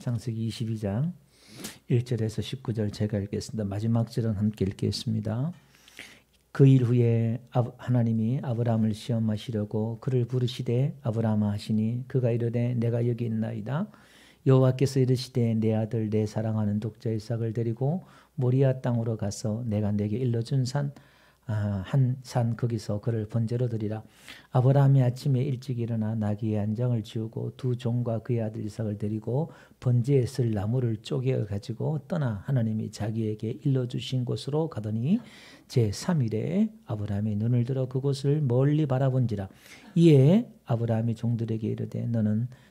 창세기 22장 1절에서 19절 제가 읽겠습니다. 마지막 절은 함께 읽겠습니다. 그 일 후에 하나님이 아브라함을 시험하시려고 그를 부르시되 아브라함아 하시니 그가 이르되 내가 여기 있나이다. 여호와께서 이르시되 내 아들 내 사랑하는 독자 이삭을 데리고 모리아 땅으로 가서 내가 내게 일러준 한 산 거기서 그를 번제로 드리라. 아브라함이 아침에 일찍 일어나 나귀의 안장을 지우고 두 종과 그의 아들 이삭을 데리고 번제에 쓸 나무를 쪼개어 가지고 떠나 하나님이 자기에게 일러주신 곳으로 가더니 제3일에 아브라함이 눈을 들어 그곳을 멀리 바라본지라. 이에 아브라함이 종들에게 이르되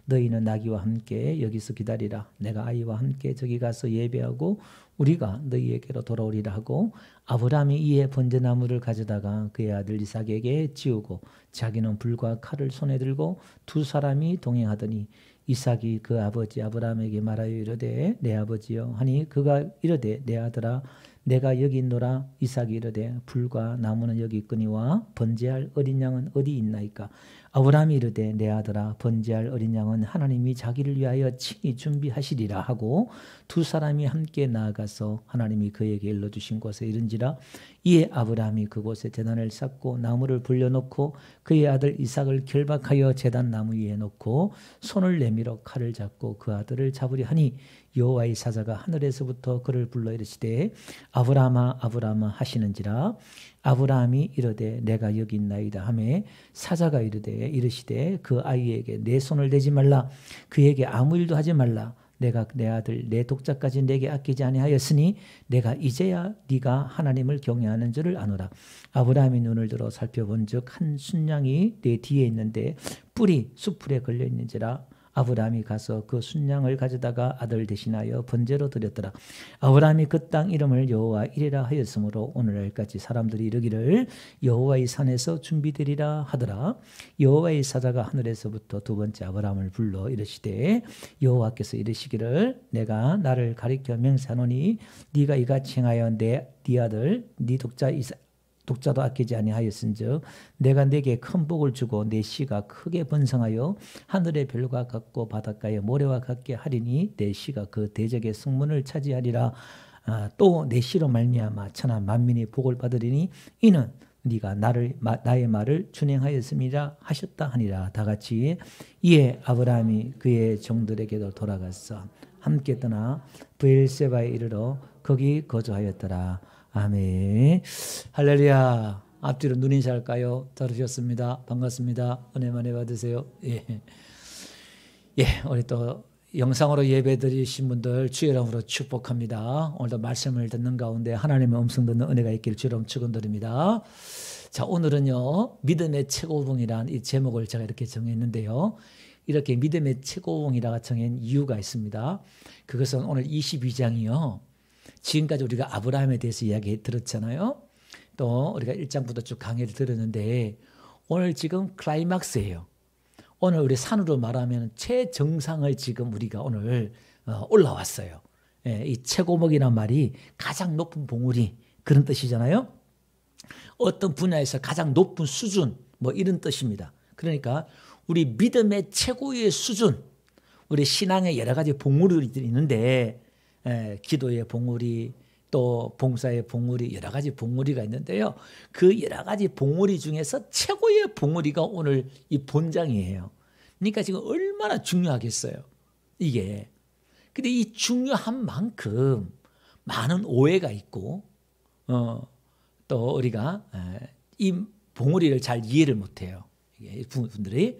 너희는 나귀와 함께 여기서 기다리라. 내가 아이와 함께 저기 가서 예배하고 우리가 너희에게로 돌아오리라 하고 아브라함이 이에 번제나무를 가져다가 그의 아들 이삭에게 지우고 자기는 불과 칼을 손에 들고 두 사람이 동행하더니 이삭이 그 아버지 아브라함에게 말하여 이르되 내 아버지여 하니 그가 이르되 내 아들아 내가 여기 있노라. 이삭이 이르되 불과 나무는 여기 있거니와 번제할 어린 양은 어디 있나이까. 아브라함이 이르되 내 아들아 번제할 어린 양은 하나님이 자기를 위하여 친히 준비하시리라 하고 두 사람이 함께 나아가서 하나님이 그에게 일러주신 곳에 이른지라. 이에 아브라함이 그곳에 제단을 쌓고 나무를 불려놓고 그의 아들 이삭을 결박하여 제단 나무 위에 놓고 손을 내밀어 칼을 잡고 그 아들을 잡으려 하니 여호와의 사자가 하늘에서부터 그를 불러 이르시되 아브라함아 아브라함아 하시는지라. 아브라함이 이르되 내가 여기 있나이다 하매 사자가 이르시되 그 아이에게 내 손을 대지 말라. 그에게 아무 일도 하지 말라. 내가 내 아들 내 독자까지 내게 아끼지 아니하였으니 내가 이제야 네가 하나님을 경외하는 줄을 아노라. 아브라함이 눈을 들어 살펴본즉 한 순양이 내 뒤에 있는데 뿔이 수풀에 걸려 있는지라. 아브라함이 가서 그 순양을 가져다가 아들 대신하여 번제로 드렸더라. 아브라함이 그 땅 이름을 여호와 이레라 하였으므로 오늘날까지 사람들이 이르기를 여호와의 산에서 준비되리라 하더라. 여호와의 사자가 하늘에서부터 두 번째 아브라함을 불러 이르시되 여호와께서 이르시기를 내가 나를 가리켜 맹세하노니 네가 이같이 행하여 네 아들 네 독자도 아끼지 아니하였은즉 내가 네게 큰 복을 주고 네 씨가 크게 번성하여 하늘의 별과 같고 바닷가의 모래와 같게 하리니 내 씨가 그 대적의 승문을 차지하리라. 또 내 씨로 말미암아 천하 만민이 복을 받으리니 이는 네가 나의 말을 준행하였음이라 하셨다 하니라. 다 같이 이에 아브라함이 그의 종들에게도 돌아가서 함께 떠나 브엘세바에 이르러 거기 거주하였더라. 아멘. 할렐루야. 앞뒤로 눈인사할까요? 들으셨습니다. 반갑습니다. 은혜 많이 받으세요. 예, 우리 또 영상으로 예배드리신 분들 주의 이름으로 축복합니다. 오늘도 말씀을 듣는 가운데 하나님의 음성 듣는 은혜가 있기를 주로 축원드립니다. 자, 오늘은요 믿음의 최고봉이란 이 제목을 제가 이렇게 정했는데요. 이렇게 믿음의 최고봉이라고 정한 이유가 있습니다. 그것은 오늘 22장이요. 지금까지 우리가 아브라함에 대해서 이야기 들었잖아요. 또 우리가 1장부터 쭉 강의를 들었는데 오늘 지금 클라이막스예요. 오늘 우리 산으로 말하면 최정상을 지금 우리가 오늘 올라왔어요. 이 최고목이란 말이 가장 높은 봉우리 그런 뜻이잖아요. 어떤 분야에서 가장 높은 수준 뭐 이런 뜻입니다. 그러니까 우리 믿음의 최고의 수준, 우리 신앙의 여러 가지 봉우리들이 있는데 기도의 봉우리 또 봉사의 봉우리 여러 가지 봉우리가 있는데요. 그 여러 가지 봉우리 중에서 최고의 봉우리가 오늘 이 본장이에요. 그러니까 지금 얼마나 중요하겠어요. 이게. 근데 이 중요한 만큼 많은 오해가 있고 또 우리가 이 봉우리를 잘 이해를 못해요. 이 분들이.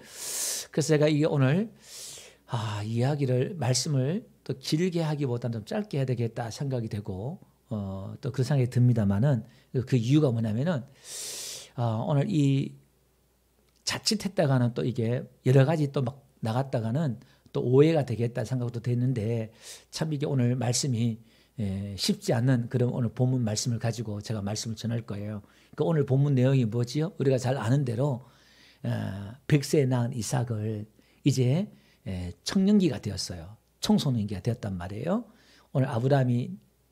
그래서 제가 이게 오늘 말씀을 또 길게 하기보다는 좀 짧게 해야 되겠다 생각이 되고 또 그 생각이 듭니다만은 그 이유가 뭐냐면은 오늘 이 자칫했다가는 또 이게 여러 가지 또 막 나갔다가는 또 오해가 되겠다 생각도 됐는데 참 이게 오늘 말씀이 쉽지 않는 그런 오늘 본문 말씀을 가지고 제가 말씀을 전할 거예요. 그 오늘 본문 내용이 뭐지요? 우리가 잘 아는 대로 100세에 낳은 이삭을 이제 청년기가 되었어요. 청소년기가 되었단 말이에요. 오늘 아브라함이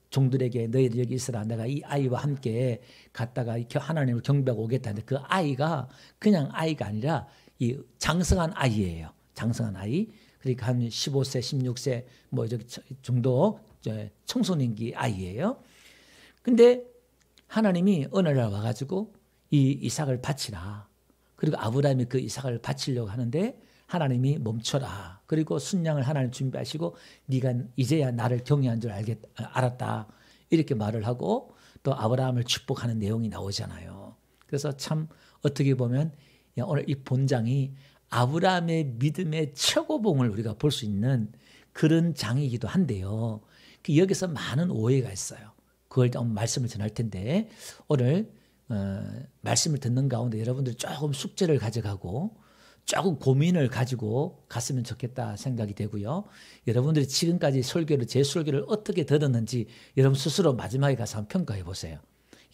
종들에게 너희들 여기 있으라 내가 이 아이와 함께 갔다가 하나님을 경배하고 오겠다는데 그 아이가 그냥 아이가 아니라 이 장성한 아이예요. 장성한 아이. 그러니까 한 15세, 16세 뭐 정도 청소년기 아이예요. 근데 하나님이 어느 날 와가지고 이 이삭을 바치라. 그리고 아브라함이 그 이삭을 바치려고 하는데 하나님이 멈춰라. 그리고 순양을 하나님 준비하시고 네가 이제야 나를 경외한 줄 알았다. 이렇게 말을 하고 또 아브라함을 축복하는 내용이 나오잖아요. 그래서 참 어떻게 보면 오늘 이 본장이 아브라함의 믿음의 최고봉을 우리가 볼 수 있는 그런 장이기도 한데요. 여기서 많은 오해가 있어요. 그걸 좀 말씀을 전할 텐데 오늘 말씀을 듣는 가운데 여러분들이 조금 숙제를 가져가고 조금 고민을 가지고 갔으면 좋겠다 생각이 되고요. 여러분들이 지금까지 제 설교를 어떻게 들었는지 여러분 스스로 마지막에 가서 한번 평가해 보세요.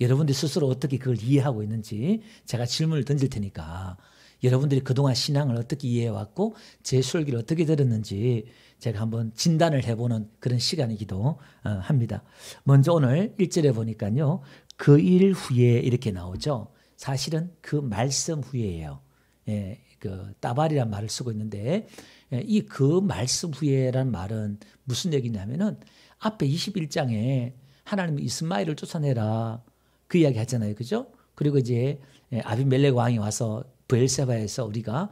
여러분들이 스스로 어떻게 그걸 이해하고 있는지 제가 질문을 던질 테니까 여러분들이 그동안 신앙을 어떻게 이해해왔고 제 설교를 어떻게 들었는지 제가 한번 진단을 해보는 그런 시간이기도 합니다. 먼저 오늘 1절에 보니까요. 그 일 후에 이렇게 나오죠. 사실은 그 말씀 후에예요. 예, 그 따발이란 말을 쓰고 있는데 이 그 말씀 후에란 말은 무슨 얘기냐면은 앞에 21장에 하나님이 이스마엘을 쫓아내라 그 이야기 하잖아요. 그죠? 그리고 이제 아비멜렉 왕이 와서 브엘세바에서 우리가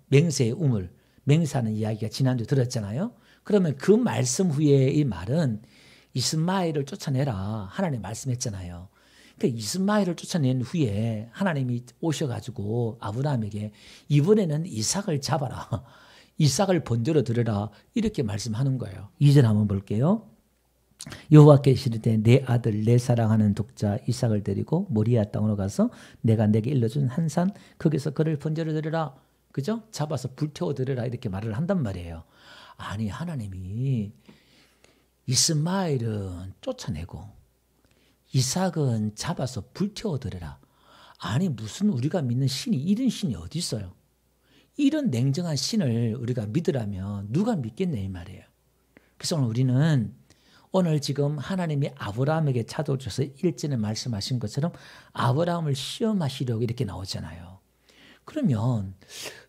맹세의 우물, 맹세하는 이야기가 지난주에 들었잖아요. 그러면 그 말씀 후에 이 말은 이스마엘을 쫓아내라 하나님 말씀했잖아요. 그러니까 이스마엘을 쫓아낸 후에 하나님이 오셔가지고 아브라함에게 이번에는 이삭을 잡아라. 이삭을 번제로 드려라. 이렇게 말씀하는 거예요. 2절 한번 볼게요. 여호와께서 이르되 내 아들 내 사랑하는 독자 이삭을 데리고 모리아 땅으로 가서 내가 내게 일러준 한 산 거기서 그를 번제로 드려라. 그죠? 잡아서 불태워 드려라. 이렇게 말을 한단 말이에요. 아니 하나님이 이스마엘은 쫓아내고 이삭은 잡아서 불태워 드려라. 아니 무슨 우리가 믿는 신이 이런 신이 어디 있어요? 이런 냉정한 신을 우리가 믿으라면 누가 믿겠네 이 말이에요. 그래서 우리는 오늘 지금 하나님이 아브라함에게 찾아오셔서 1절에 말씀하신 것처럼 아브라함을 시험하시려고 이렇게 나오잖아요. 그러면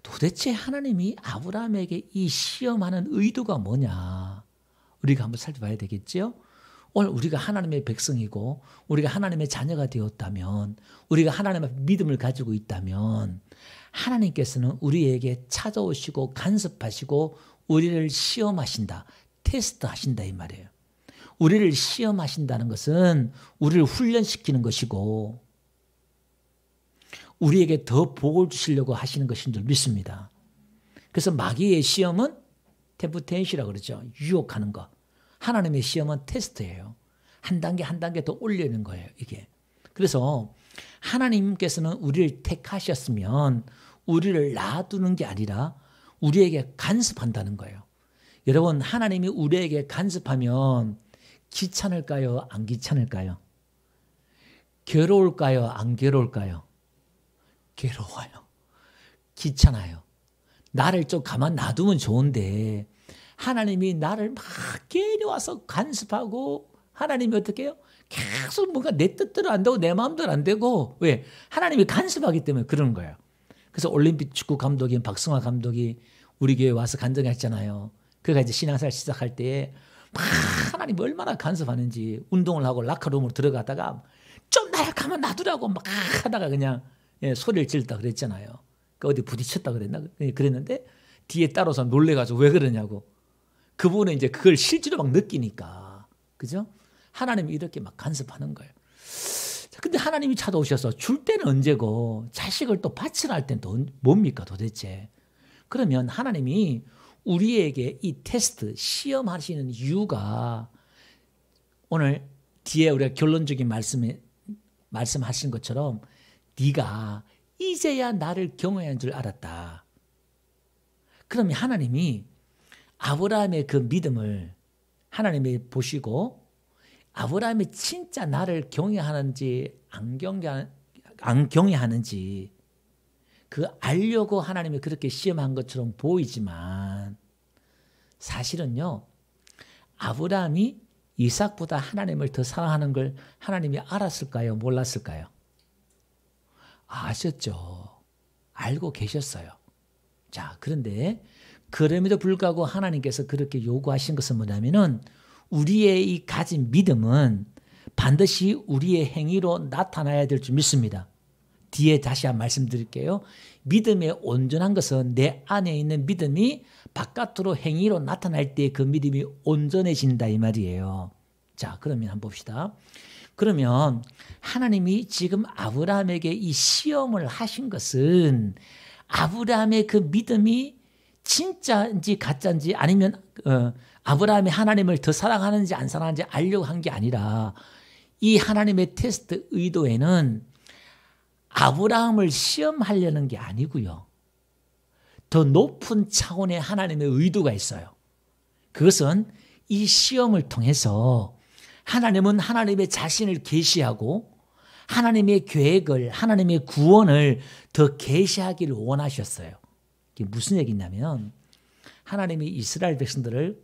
도대체 하나님이 아브라함에게 이 시험하는 의도가 뭐냐? 우리가 한번 살펴봐야 되겠죠? 오늘 우리가 하나님의 백성이고 우리가 하나님의 자녀가 되었다면 우리가 하나님의 믿음을 가지고 있다면 하나님께서는 우리에게 찾아오시고 간섭하시고 우리를 시험하신다. 테스트하신다 이 말이에요. 우리를 시험하신다는 것은 우리를 훈련시키는 것이고 우리에게 더 복을 주시려고 하시는 것인 줄 믿습니다. 그래서 마귀의 시험은 템프테이션이라고 그러죠. 유혹하는 거. 하나님의 시험은 테스트예요. 한 단계 한 단계 더 올리는 거예요. 이게. 그래서 하나님께서는 우리를 택하셨으면 우리를 놔두는 게 아니라 우리에게 간섭한다는 거예요. 여러분 하나님이 우리에게 간섭하면 귀찮을까요? 안 귀찮을까요? 괴로울까요? 안 괴로울까요? 괴로워요. 귀찮아요. 나를 좀 가만 놔두면 좋은데 하나님이 나를 막 깨려와서 간섭하고 하나님이 어떻게 해요? 계속 뭔가 내 뜻대로 안 되고 내 마음대로 안 되고 왜? 하나님이 간섭하기 때문에 그러는 거예요. 그래서 올림픽 축구 감독인 박승화 감독이 우리 교회 와서 간증했잖아요. 그가 이제 신앙생활 시작할 때 막 하나님이 얼마나 간섭하는지 운동을 하고 라커룸으로 들어가다가 좀 날 가만 놔두라고 막 하다가 그냥 소리를 지르다 그랬잖아요. 그 어디 부딪혔다 그랬나? 그랬는데 뒤에 따라서 놀래가지고 왜 그러냐고. 그분은 이제 그걸 실제로 막 느끼니까. 그죠? 하나님이 이렇게 막 간섭하는 거예요. 근데 하나님이 찾아오셔서 줄 때는 언제고 자식을 또 바치라 할 때는 또 뭡니까 도대체. 그러면 하나님이 우리에게 이 테스트, 시험하시는 이유가 오늘 뒤에 우리가 결론적인 말씀하신 것처럼 네가 이제야 나를 경외한 줄 알았다. 그러면 하나님이 아브라함의 그 믿음을 하나님이 보시고 아브라함이 진짜 나를 경외하는지 안 경외하는지 그 알려고 하나님이 그렇게 시험한 것처럼 보이지만 사실은요. 아브라함이 이삭보다 하나님을 더 사랑하는 걸 하나님이 알았을까요? 몰랐을까요? 아셨죠. 알고 계셨어요. 자, 그런데 그럼에도 불구하고 하나님께서 그렇게 요구하신 것은 뭐냐면은 우리의 이 가진 믿음은 반드시 우리의 행위로 나타나야 될 줄 믿습니다. 뒤에 다시 한번 말씀드릴게요. 믿음의 온전한 것은 내 안에 있는 믿음이 바깥으로 행위로 나타날 때 그 믿음이 온전해진다 이 말이에요. 자, 그러면 한번 봅시다. 그러면 하나님이 지금 아브라함에게 이 시험을 하신 것은 아브라함의 그 믿음이 진짜인지 가짜인지 아니면 아브라함이 하나님을 더 사랑하는지 안 사랑하는지 알려고 한 게 아니라 이 하나님의 테스트 의도에는 아브라함을 시험하려는 게 아니고요. 더 높은 차원의 하나님의 의도가 있어요. 그것은 이 시험을 통해서 하나님은 하나님의 자신을 계시하고 하나님의 계획을, 하나님의 구원을 더 계시하기를 원하셨어요. 이게 무슨 얘기냐면 하나님이 이스라엘 백성들을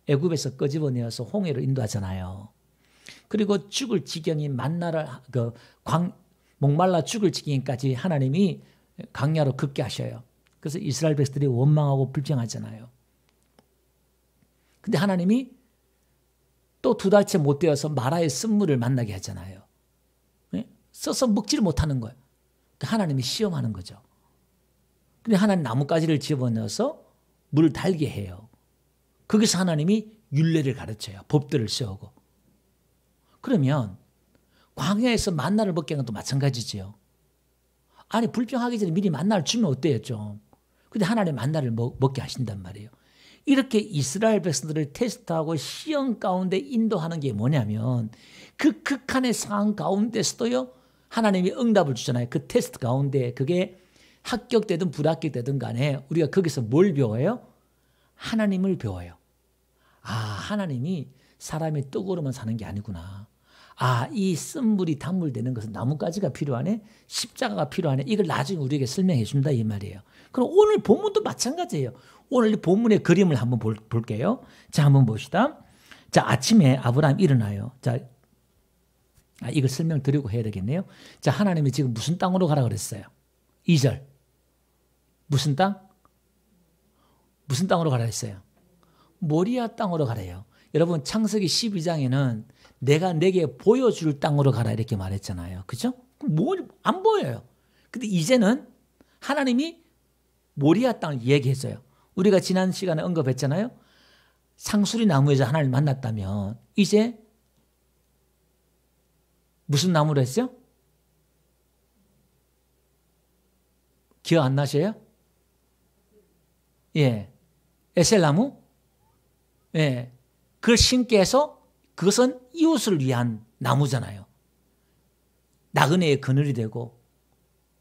애굽에서 끄집어내어서 홍해로 인도하잖아요. 그리고 죽을 지경인 만나를 목말라 죽을 지경까지 하나님이 광야로 걷게 하셔요. 그래서 이스라엘 백성들이 원망하고 불평하잖아요. 근데 하나님이 또 2달째 못 되어서 마라의 쓴물을 만나게 하잖아요. 네? 써서 먹지를 못하는 거예요. 그러니까 하나님이 시험하는 거죠. 근데 하나님 나뭇가지를 집어넣어서 물을 달게 해요. 거기서 하나님이 율례를 가르쳐요. 법들을 세우고. 그러면 광야에서 만나를 먹게 한 것도 마찬가지지요. 아니 불평하기 전에 미리 만나를 주면 어때요 좀. 근데 하나님 만나를 먹게 하신단 말이에요. 이렇게 이스라엘 백성들을 테스트하고 시험 가운데 인도하는 게 뭐냐면 그 극한의 상황 가운데서도요. 하나님이 응답을 주잖아요. 그 테스트 가운데 그게 합격되든 불합격되든 간에 우리가 거기서 뭘 배워요? 하나님을 배워요. 아, 하나님이 사람이 떡으로만 사는 게 아니구나. 아, 이 쓴물이 단물되는 것은 나뭇가지가 필요하네, 십자가가 필요하네. 이걸 나중에 우리에게 설명해 준다 이 말이에요. 그럼 오늘 본문도 마찬가지예요. 오늘 본문의 그림을 한번 볼게요. 자, 한번 봅시다. 자, 아침에 아브라함 일어나요. 자, 이걸 설명드리고 해야 되겠네요. 자, 하나님이 지금 무슨 땅으로 가라 그랬어요? 2절. 무슨 땅? 무슨 땅으로 가라 했어요? 모리아 땅으로 가래요. 여러분 창세기 12장에는 내가 내게 보여줄 땅으로 가라 이렇게 말했잖아요. 그죠? 안 보여요. 근데 이제는 하나님이 모리아 땅을 얘기했어요. 우리가 지난 시간에 언급했잖아요. 상수리 나무에서 하나님을 만났다면 이제 무슨 나무로 했어요? 기억 안 나셔요? 예. 에셀나무? 예. 그걸 심게 해서 그것은 이웃을 위한 나무잖아요. 나그네의 그늘이 되고.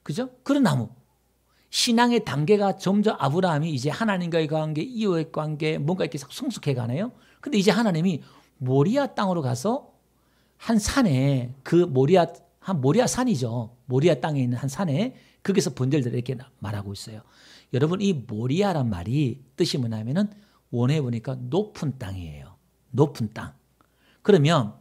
그죠? 그런 나무. 신앙의 단계가 점점 아브라함이 이제 하나님과의 관계, 이웃의 관계, 뭔가 이렇게 성숙해 가네요. 근데 이제 하나님이 모리아 땅으로 가서 한 산에 그 모리아 산이죠. 모리아 땅에 있는 한 산에 거기서 번제를 이렇게 말하고 있어요. 여러분 이 모리아란 말이 뜻이 뭐냐면은 원해 보니까 높은 땅이에요. 높은 땅. 그러면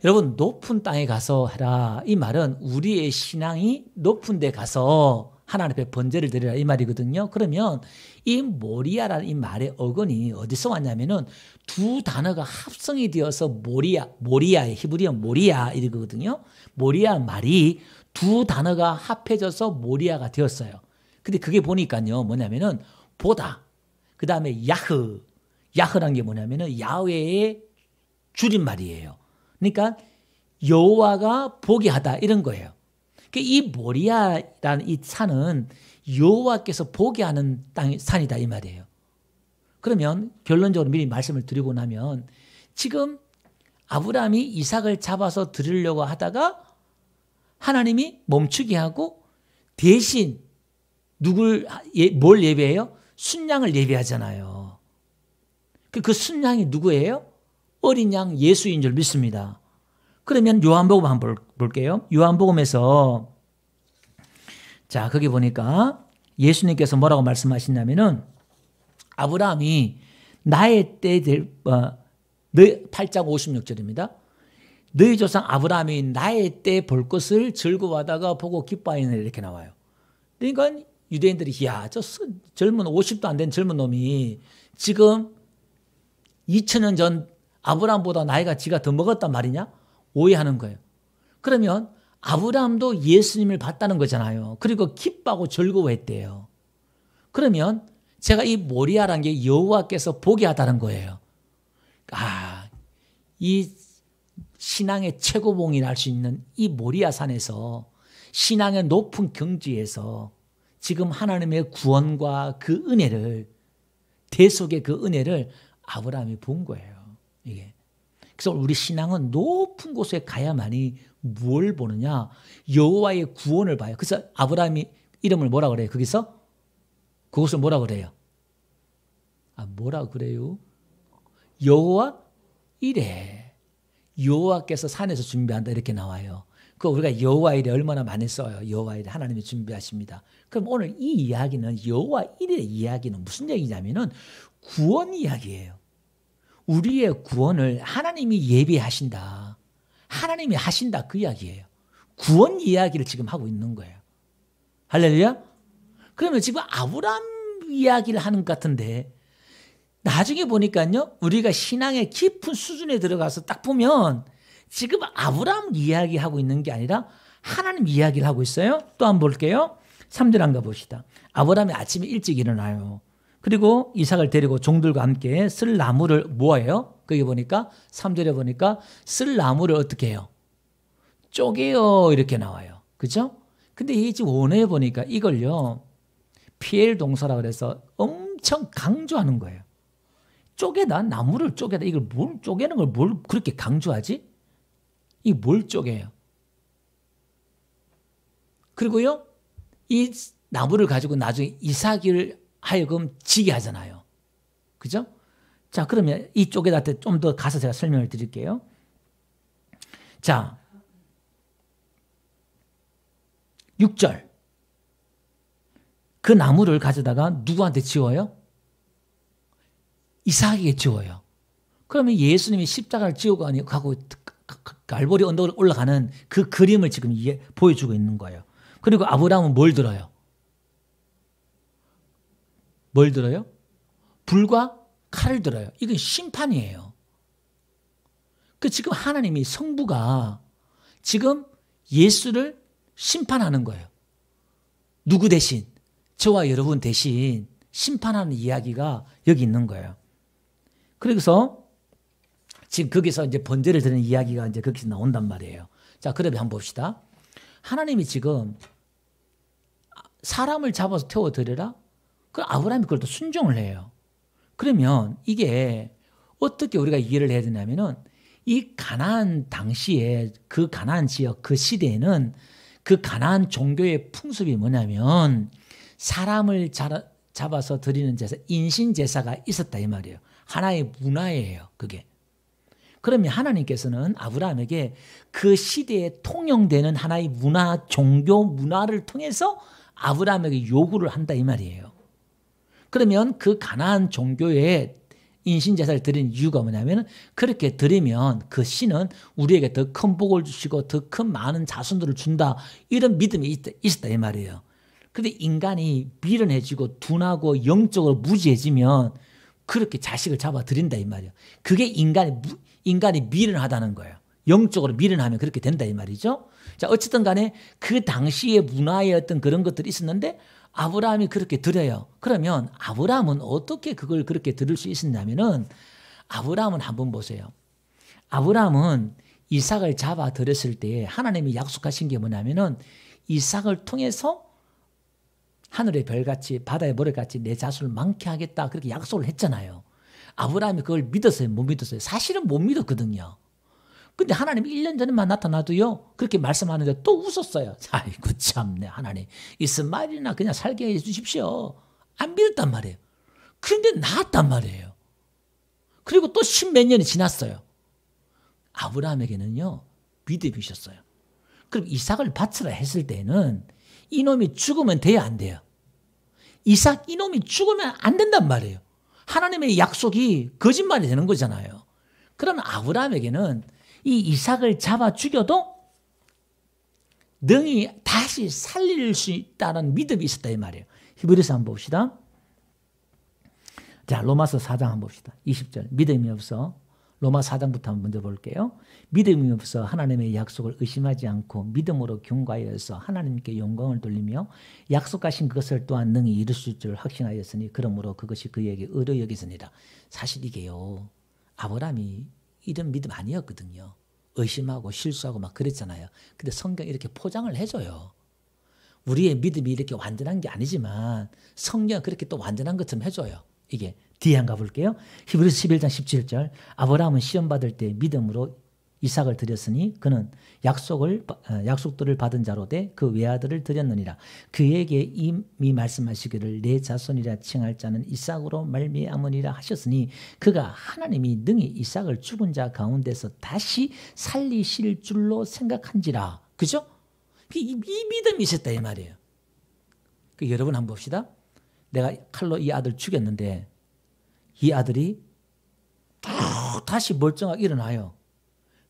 여러분 높은 땅에 가서 해라. 이 말은 우리의 신앙이 높은 데 가서 하나님 앞에 번제를 드리라 이 말이거든요. 그러면 이 모리아라는 이 말의 어근이 어디서 왔냐면은 두 단어가 합성이 되어서 모리아의 히브리어 모리아 이거거든요. 모리아 말이 두 단어가 합해져서 모리아가 되었어요. 근데 그게 보니까요 뭐냐면은 보다 그 다음에 야흐라는 게 뭐냐면은 야훼의 줄임말이에요. 그러니까 여호와가 보게 하다 이런 거예요. 이 모리아라는 이 산은 여호와께서 보게 하는 산이다 이 말이에요. 그러면 결론적으로 미리 말씀을 드리고 나면 지금 아브라함이 이삭을 잡아서 드리려고 하다가 하나님이 멈추게 하고 대신 뭘 예배해요? 순양을 예배하잖아요. 그 순양이 누구예요? 어린 양 예수인 줄 믿습니다. 그러면 요한복음 한번 볼게요. 요한복음에서 자 거기 보니까 예수님께서 뭐라고 말씀하시냐면은 아브라함이 나의 때 될 8장 56절입니다. 너희 조상 아브라함이 나의 때 볼 것을 즐거워하다가 보고 기뻐하였느니라 이렇게 나와요. 그러니까 유대인들이 야, 저 젊은 50도 안 된 젊은 놈이 지금 2000년 전 아브라함보다 나이가 지가 더 먹었단 말이냐? 오해하는 거예요. 그러면 아브라함도 예수님을 봤다는 거잖아요. 그리고 기뻐하고 즐거워했대요. 그러면 제가 이 모리아라는 게 여호와께서 보게 하다는 거예요. 이 신앙의 최고봉이라 할 수 있는 이 모리아 산에서 신앙의 높은 경지에서 지금 하나님의 구원과 그 은혜를 대속의 그 은혜를 아브라함이 본 거예요. 이게. 그래서 우리 신앙은 높은 곳에 가야만이 뭘 보느냐? 여호와의 구원을 봐요. 그래서 아브라함이 이름을 뭐라 그래요? 거기서 그것을 뭐라 그래요? 뭐라 그래요? 여호와 이레. 여호와께서 산에서 준비한다 이렇게 나와요. 그 우리가 여호와 이레 얼마나 많이 써요. 여호와 이레 하나님이 준비하십니다. 그럼 오늘 이 이야기는 여호와 이레 이야기는 무슨 얘기냐면은 구원 이야기예요. 우리의 구원을 하나님이 예비하신다. 하나님이 하신다 그 이야기예요. 구원 이야기를 지금 하고 있는 거예요. 할렐루야? 그러면 지금 아브라함 이야기를 하는 것 같은데 나중에 보니까요. 우리가 신앙의 깊은 수준에 들어가서 딱 보면 지금 아브라함 이야기하고 있는 게 아니라 하나님 이야기를 하고 있어요. 또 한번 볼게요. 3절 한번 봅시다. 아브라함이 아침에 일찍 일어나요. 그리고 이삭을 데리고 종들과 함께 쓸 나무를 모아요. 거기 보니까 3절에 보니까 쓸 나무를 어떻게 해요? 쪼개요 이렇게 나와요. 그죠? 근데 이 지금 원어에 보니까 이걸요. 피엘 동사라 그래서 엄청 강조하는 거예요. 쪼개다 나무를 쪼개다 이걸 뭘 쪼개는 걸 뭘 그렇게 강조하지? 이 뭘 쪼개요? 그리고요. 이 나무를 가지고 나중에 이삭을 하여금 지게 하잖아요. 그죠? 자, 그러면 이 쪼개다한테 좀 더 가서 제가 설명을 드릴게요. 자, 6절. 그 나무를 가져다가 누구한테 지워요? 이삭에게 지워요. 그러면 예수님이 십자가를 지우고 가고 갈보리 언덕을 올라가는 그 그림을 지금 보여주고 있는 거예요. 그리고 아브라함은 뭘 들어요? 뭘 들어요? 불과 칼을 들어요. 이건 심판이에요. 그 지금 하나님이 성부가 지금 예수를 심판하는 거예요. 누구 대신? 저와 여러분 대신 심판하는 이야기가 여기 있는 거예요. 그래서 지금 거기서 이제 번제를 드리는 이야기가 이제 거기서 나온단 말이에요. 자, 그러면 한번 봅시다. 하나님이 지금 사람을 잡아서 태워 드리라? 그 아브라함이 그걸 또 순종을 해요. 그러면 이게 어떻게 우리가 이해를 해야 되냐면은 이 가나안 당시에 그 가나안 지역 그 시대에는 그 가나안 종교의 풍습이 뭐냐면 사람을 잡아서 드리는 제사, 인신 제사가 있었다 이 말이에요. 하나의 문화예요, 그게. 그러면 하나님께서는 아브라함에게 그 시대에 통용되는 하나의 문화, 종교 문화를 통해서 아브라함에게 요구를 한다 이 말이에요. 그러면 그 가나안 종교에 인신제사를 드리는 이유가 뭐냐면 그렇게 드리면 그 신은 우리에게 더 큰 복을 주시고 더 큰 많은 자손들을 준다 이런 믿음이 있었다 이 말이에요. 그런데 인간이 미련해지고 둔하고 영적으로 무지해지면 그렇게 자식을 잡아 드린다 이 말이에요. 그게 인간이 미련하다는 거예요. 영적으로 미련하면 그렇게 된다 이 말이죠. 자, 어쨌든 간에 그 당시의 문화의 어떤 그런 것들이 있었는데 아브라함이 그렇게 드려요. 그러면 아브라함은 어떻게 그걸 그렇게 들을 수 있었냐면은 아브라함은 한번 보세요. 아브라함은 이삭을 잡아 드렸을 때 하나님이 약속하신 게 뭐냐면은 이삭을 통해서 하늘의 별같이 바다의 모래같이 내 자손을 많게 하겠다 그렇게 약속을 했잖아요. 아브라함이 그걸 믿었어요? 못 믿었어요? 사실은 못 믿었거든요. 근데 하나님 1년 전에만 나타나도요 그렇게 말씀하는데 또 웃었어요. 아이고 참네 하나님 이스마엘이나 그냥 살게 해주십시오. 안 믿었단 말이에요. 그런데 나았단 말이에요. 그리고 또 10몇 년이 지났어요. 아브라함에게는요 믿음이 있었어요. 그럼 이삭을 바치라 했을 때는 이놈이 죽으면 돼야 안 돼요? 이삭 이놈이 죽으면 안 된단 말이에요. 하나님의 약속이 거짓말이 되는 거잖아요. 그러면 아브라함에게는 이 이삭을 잡아 죽여도 능히 다시 살릴 수 있다는 믿음이 있었다 이 말이에요. 히브리서 한번 봅시다. 자, 로마서 4장 한번 봅시다. 20절. 믿음이 없어. 로마 4장부터 한번 먼저 볼게요. 믿음이 없어 하나님의 약속을 의심하지 않고 믿음으로 경과하여서 하나님께 영광을 돌리며 약속하신 그것을 또한 능히 이루실 줄 확신하였으니 그러므로 그것이 그에게 의로 여기서니라. 사실 이게요, 아브라함이 이런 믿음 아니었거든요. 의심하고 실수하고 막 그랬잖아요. 근데 성경이 이렇게 포장을 해줘요. 우리의 믿음이 이렇게 완전한 게 아니지만 성경은 그렇게 또 완전한 것처럼 해줘요. 이게 뒤에 한번 가볼게요. 히브리서 11장 17절. 아브라함은 시험 받을 때 믿음으로 이삭을 드렸으니 그는 약속들을 받은 자로 돼 그 외아들을 드렸느니라. 그에게 이미 말씀하시기를 내 자손이라 칭할 자는 이삭으로 말미암으니라 하셨으니 그가 하나님이 능히 이삭을 죽은 자 가운데서 다시 살리실 줄로 생각한지라. 그죠? 이 믿음이 있었다 이 말이에요. 여러분 한번 봅시다. 내가 칼로 이 아들 죽였는데 이 아들이 다시 멀쩡하게 일어나요.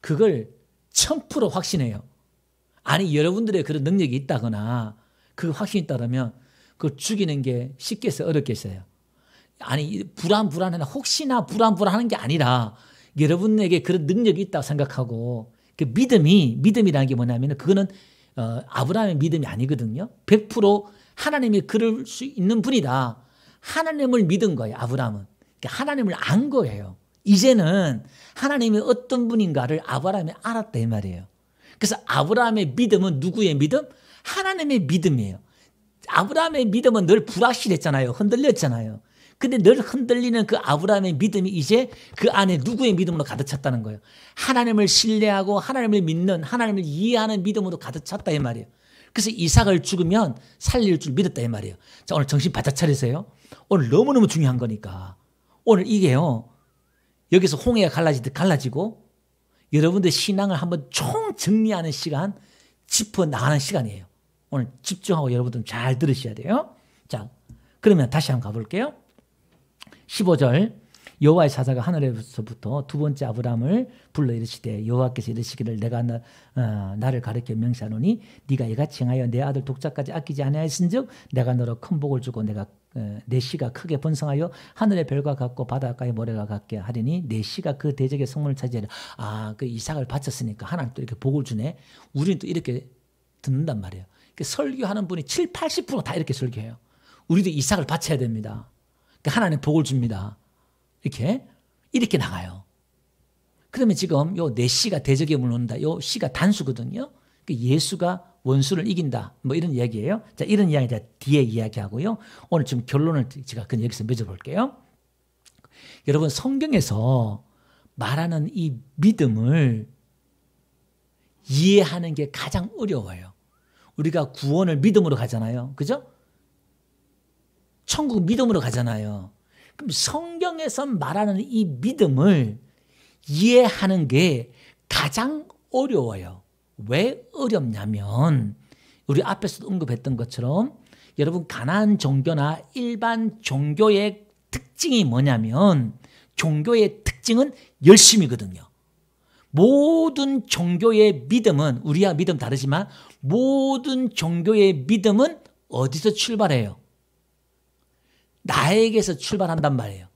그걸 1000% 확신해요. 아니 여러분들의 그런 능력이 있다거나 그 확신이 있다면 그걸 죽이는 게 쉽겠어요? 어렵겠어요? 아니 불안해나 혹시나 불안하는 게 아니라 여러분에게 그런 능력이 있다고 생각하고 그 믿음이라는 게 뭐냐면 그거는 아브라함의 믿음이 아니거든요. 100% 하나님이 그럴 수 있는 분이다. 하나님을 믿은 거예요. 아브라함은. 그러니까 하나님을 안 거예요. 이제는 하나님이 어떤 분인가를 아브라함이 알았다 이 말이에요. 그래서 아브라함의 믿음은 누구의 믿음? 하나님의 믿음이에요. 아브라함의 믿음은 늘 불확실했잖아요. 흔들렸잖아요. 근데 늘 흔들리는 그 아브라함의 믿음이 이제 그 안에 누구의 믿음으로 가득 찼다는 거예요. 하나님을 신뢰하고 하나님을 믿는, 하나님을 이해하는 믿음으로 가득 찼다 이 말이에요. 그래서 이삭을 죽으면 살릴 줄 믿었다 이 말이에요. 자, 오늘 정신 바짝 차리세요. 오늘 너무너무 중요한 거니까. 오늘 이게요, 여기서 홍해가 갈라지듯 갈라지고 여러분들 신앙을 한번 총 정리하는 시간, 짚어 나가는 시간이에요. 오늘 집중하고 여러분들 잘 들으셔야 돼요. 자, 그러면 다시 한번 가볼게요. 15절. 여호와의 사자가 하늘에서부터 두 번째 아브라함을 불러 이르시되 여호와께서 이르시기를 내가 나를 가르쳐 명시하노니 네가 이같이 행하여 내 아들 독자까지 아끼지 아니하였은즉 내가 너로 큰 복을 주고 내가 내 씨가 크게 번성하여 하늘의 별과 같고 바닷가의 모래가 같게 하리니 내 씨가 그 대적의 성문을 차지하리라. 그 이삭을 바쳤으니까 하나님 또 이렇게 복을 주네. 우리는 또 이렇게 듣는단 말이에요. 설교하는 분이 70-80% 다 이렇게 설교해요. 우리도 이삭을 바쳐야 됩니다. 하나님 복을 줍니다. 이렇게 나가요. 그러면 지금 요 내 씨가 대적에 물론다. 요 씨가 단수거든요. 예수가 원수를 이긴다. 뭐 이런 이야기예요. 자, 이런 이야기 뒤에 이야기하고요. 오늘 지금 결론을 제가 그냥 여기서 맺어볼게요. 여러분 성경에서 말하는 이 믿음을 이해하는 게 가장 어려워요. 우리가 구원을 믿음으로 가잖아요. 그죠? 천국 믿음으로 가잖아요. 그럼 성경에서 말하는 이 믿음을 이해하는 게 가장 어려워요. 왜 어렵냐면 우리 앞에서도 언급했던 것처럼 여러분 가나안 종교나 일반 종교의 특징이 뭐냐면 종교의 특징은 열심이거든요. 모든 종교의 믿음은 우리와 믿음 다르지만 모든 종교의 믿음은 어디서 출발해요? 나에게서 출발한단 말이에요.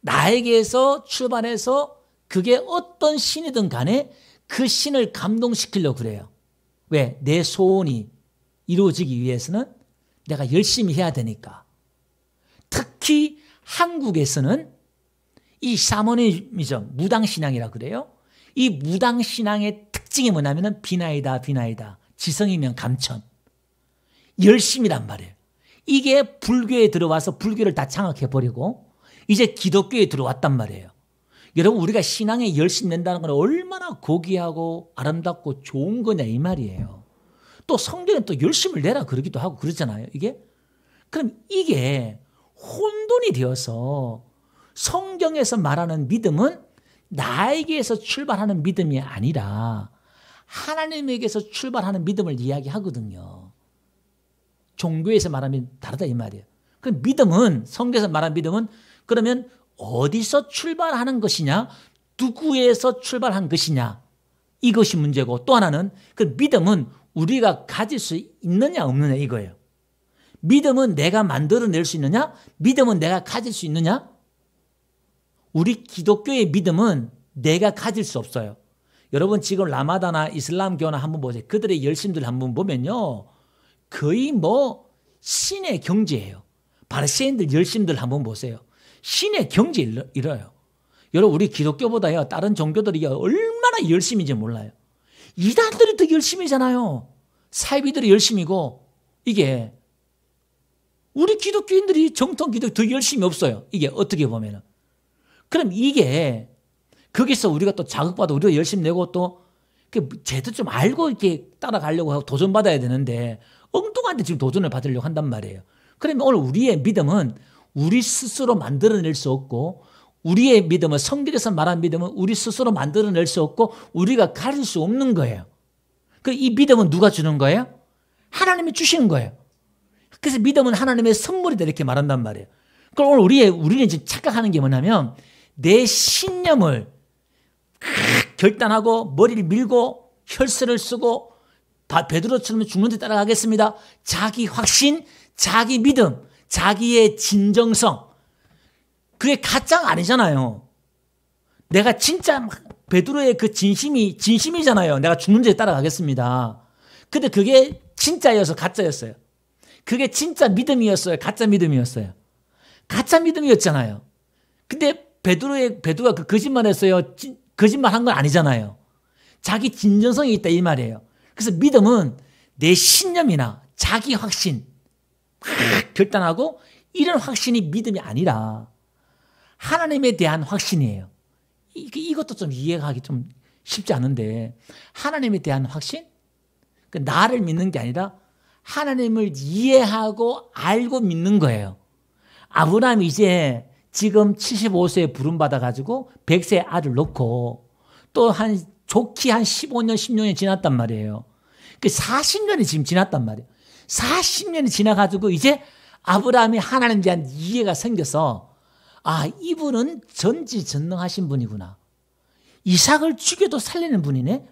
나에게서 출발해서 그게 어떤 신이든 간에 그 신을 감동시키려고 그래요. 왜? 내 소원이 이루어지기 위해서는 내가 열심히 해야 되니까. 특히 한국에서는 이 샤머니즘, 무당신앙이라 그래요. 이 무당신앙의 특징이 뭐냐면 비나이다. 지성이면 감천. 열심이란 말이에요. 이게 불교에 들어와서 불교를 다 장악해버리고 이제 기독교에 들어왔단 말이에요. 여러분 우리가 신앙에 열심 낸다는 건 얼마나 고귀하고 아름답고 좋은 거냐 이 말이에요. 또 성경에 또 열심을 내라 그러기도 하고 그러잖아요. 그럼 이게 혼돈이 되어서 성경에서 말하는 믿음은 나에게서 출발하는 믿음이 아니라 하나님에게서 출발하는 믿음을 이야기하거든요. 종교에서 말하면 다르다 이 말이에요. 그 믿음은 성경에서 말하는 믿음은 그러면 어디서 출발하는 것이냐, 누구에서 출발한 것이냐 이것이 문제고 또 하나는 그 믿음은 우리가 가질 수 있느냐 없느냐 이거예요. 믿음은 내가 만들어낼 수 있느냐? 믿음은 내가 가질 수 있느냐? 우리 기독교의 믿음은 내가 가질 수 없어요. 여러분 지금 라마다나 이슬람교나 한번 보세요. 그들의 열심들 한번 보면요. 거의 뭐 신의 경지예요. 바리새인들 열심들 한번 보세요. 신의 경지 이뤄요. 여러분 우리 기독교보다요. 다른 종교들이 얼마나 열심인지 몰라요. 이단들이 더 열심이잖아요. 사이비들이 열심이고 이게 우리 기독교인들이 정통 기독교 더 열심이 없어요. 이게 어떻게 보면은. 그럼 이게 거기서 우리가 또 자극받아 우리가 열심히 내고 또 제도 좀 알고 이렇게 따라가려고 하고 도전받아야 되는데 엉뚱한 데 지금 도전을 받으려고 한단 말이에요. 그러면 오늘 우리의 믿음은 우리 스스로 만들어낼 수 없고 우리의 믿음은 성경에서 말한 믿음은 우리 스스로 만들어낼 수 없고 우리가 가질 수 없는 거예요. 이 믿음은 누가 주는 거예요? 하나님이 주시는 거예요. 그래서 믿음은 하나님의 선물이다 이렇게 말한단 말이에요. 그럼 오늘 우리는 지금 착각하는 게 뭐냐면 내 신념을 결단하고 머리를 밀고 혈세를 쓰고 베드로처럼 죽는 데 따라가겠습니다. 자기 확신, 자기 믿음, 자기의 진정성. 그게 가짜가 아니잖아요. 내가 진짜 베드로의 그 진심이잖아요. 내가 죽는 데 따라가겠습니다. 근데 그게 진짜여서 가짜였어요. 그게 진짜 믿음이었어요. 가짜 믿음이었어요. 가짜 믿음이었잖아요. 근데 베드로가 그 거짓말했어요. 거짓말한 건 아니잖아요. 자기 진정성이 있다 이 말이에요. 그래서 믿음은 내 신념이나 자기 확신 결단하고 이런 확신이 믿음이 아니라 하나님에 대한 확신이에요. 이것도 좀 이해하기 좀 쉽지 않은데 하나님에 대한 확신? 나를 믿는 게 아니라 하나님을 이해하고 알고 믿는 거예요. 아브라함이 이제 지금 75세에 부름받아가지고 100세 아들 놓고 또 좋게 한 15년, 16년이 지났단 말이에요. 40년이 지금 지났단 말이에요. 40년이 지나가지고 이제 아브라함이 하나님에 대한 이해가 생겨서 이분은 전지전능하신 분이구나. 이삭을 죽여도 살리는 분이네.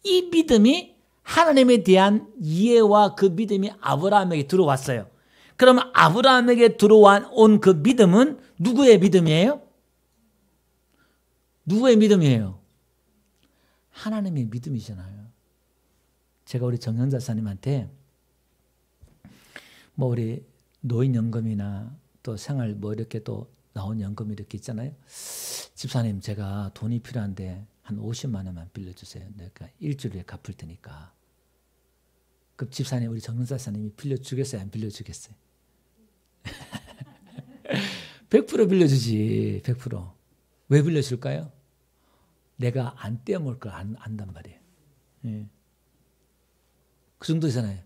이 믿음이 하나님에 대한 이해와 그 믿음이 아브라함에게 들어왔어요. 그러면 아브라함에게 들어온 그 믿음은 누구의 믿음이에요? 누구의 믿음이에요? 하나님의 믿음이잖아요. 제가 우리 정영자사님한테 우리 노인연금이나 또 생활 이렇게 또 나온 연금 이렇게 있잖아요. 집사님 제가 돈이 필요한데 한 50만 원만 빌려주세요. 내가 일주일에 갚을 테니까. 그 집사님 우리 정영자사님이 빌려주겠어요? 안 빌려주겠어요? 100% 빌려주지. 100%. 왜 빌려줄까요? 내가 안 떼어먹을 걸 안단 말이에요. 예. 그 정도잖아요.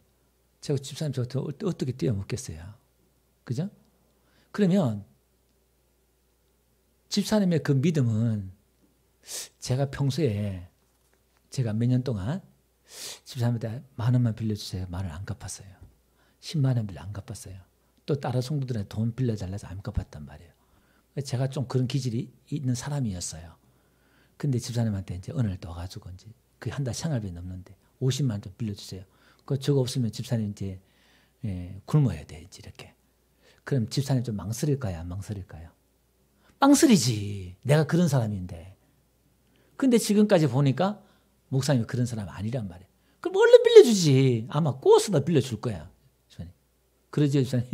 제가 집사님 저 어떻게 떼어먹겠어요? 그죠? 그러면 집사님의 그 믿음은 제가 평소에 제가 몇 년 동안 집사님한테 10,000원만 빌려주세요. 말을 안 갚았어요. 10만 원 빌려 안 갚았어요. 또 다른 성도들한테 돈 빌려달라서 안 갚았단 말이에요. 제가 좀 그런 기질이 있는 사람이었어요. 근데 집사님한테 이제 은혜를 떠가지고 이제 그 한 달 생활비 넘는데 50만 원 좀 빌려주세요. 저거 없으면 집사님 이제 굶어야 돼 이제 이렇게. 그럼 집사님 좀 망설일까요? 안 망설일까요? 망설이지. 내가 그런 사람인데. 근데 지금까지 보니까 목사님이 그런 사람 아니란 말이에요. 그럼 얼른 빌려주지. 아마 꼬아서 다 빌려줄 거야. 집사님. 그러죠, 집사님?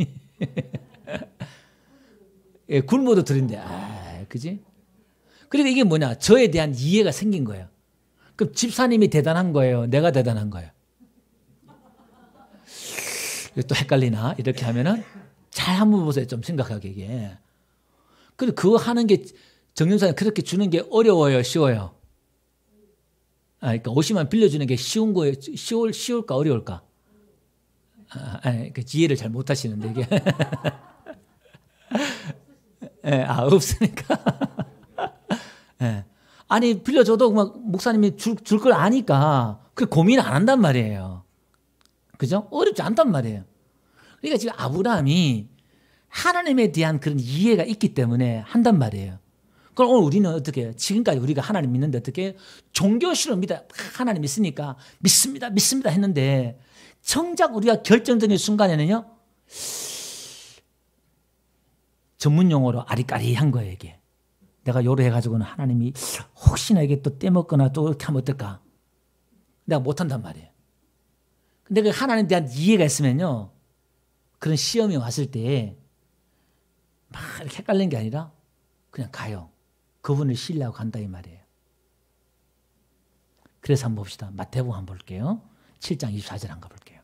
예, 굶어도 드린대. 그지? 그러니까 이게 뭐냐? 저에 대한 이해가 생긴 거예요. 그럼 집사님이 대단한 거예요? 내가 대단한 거예요? 또 헷갈리나? 이렇게 하면은 잘 한번 보세요. 좀 심각하게 이게. 그리고 그거 하는 게 정영사님 그렇게 주는 게 어려워요? 쉬워요? 그러니까 50만 빌려주는 게 쉬운 거예요? 쉬울까? 어려울까? 그 지혜를 잘 못 하시는데 이게. 없으니까. 아니 빌려줘도 막 목사님이 줄 걸 아니까 그 고민 안 한단 말이에요. 그죠? 어렵지 않단 말이에요. 그러니까 지금 아브라함이 하나님에 대한 그런 이해가 있기 때문에 한단 말이에요. 그럼 오늘 우리는 어떻게 해요? 지금까지 우리가 하나님 믿는데 어떻게 해요? 종교식으로 하나님 믿으니까 믿습니다 했는데 정작 우리가 결정적인 순간에는요. 전문 용어로 아리까리한 거예요, 이게. 내가 요로 해가지고는 하나님이 혹시나 이게 또 떼먹거나 또 이렇게 하면 어떨까? 내가 못한단 말이에요. 근데 그 하나님에 대한 이해가 있으면요, 그런 시험이 왔을 때 막 이렇게 헷갈리는 게 아니라 그냥 가요. 그분을 신뢰하고 간다 이 말이에요. 그래서 한번 봅시다. 마태복음 한번 볼게요. 7장 24절 한번 볼게요.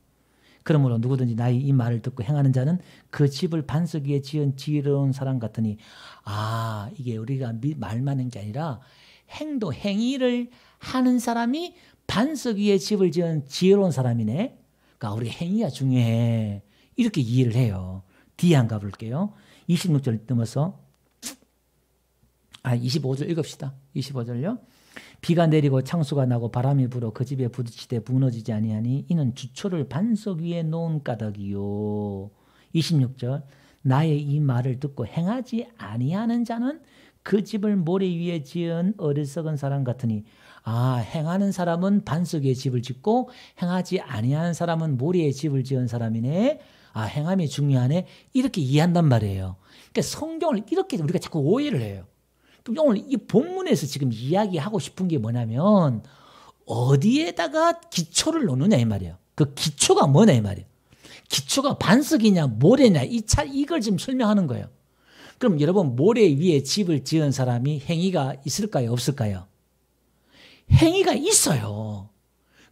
그러므로 누구든지 나의 이 말을 듣고 행하는 자는 그 집을 반석 위에 지은 지혜로운 사람 같으니, 아, 이게 우리가 말만 하는 게 아니라 행위를 하는 사람이 반석 위에 집을 지은 지혜로운 사람이네. 그러니까 우리 행위가 중요해. 이렇게 이해를 해요. 뒤에 한번 가볼게요. 26절 넘어서 25절 읽읍시다. 25절요. 비가 내리고 창수가 나고 바람이 불어 그 집에 부딪히되 무너지지 아니하니 이는 주초를 반석 위에 놓은 까닭이요. 26절. 나의 이 말을 듣고 행하지 아니하는 자는 그 집을 모래 위에 지은 어리석은 사람 같으니, 아, 행하는 사람은 반석 위에 집을 짓고 행하지 아니하는 사람은 모래에 집을 지은 사람이네. 아, 행함이 중요하네. 이렇게 이해한단 말이에요. 그러니까 성경을 이렇게 우리가 자꾸 오해를 해요. 그럼 오늘 이 본문에서 지금 이야기하고 싶은 게 뭐냐면 어디에다가 기초를 놓느냐 이 말이에요. 그 기초가 뭐냐 이 말이에요. 기초가 반석이냐 모래냐 이걸 지금 설명하는 거예요. 그럼 여러분, 모래 위에 집을 지은 사람이 행위가 있을까요? 없을까요? 행위가 있어요.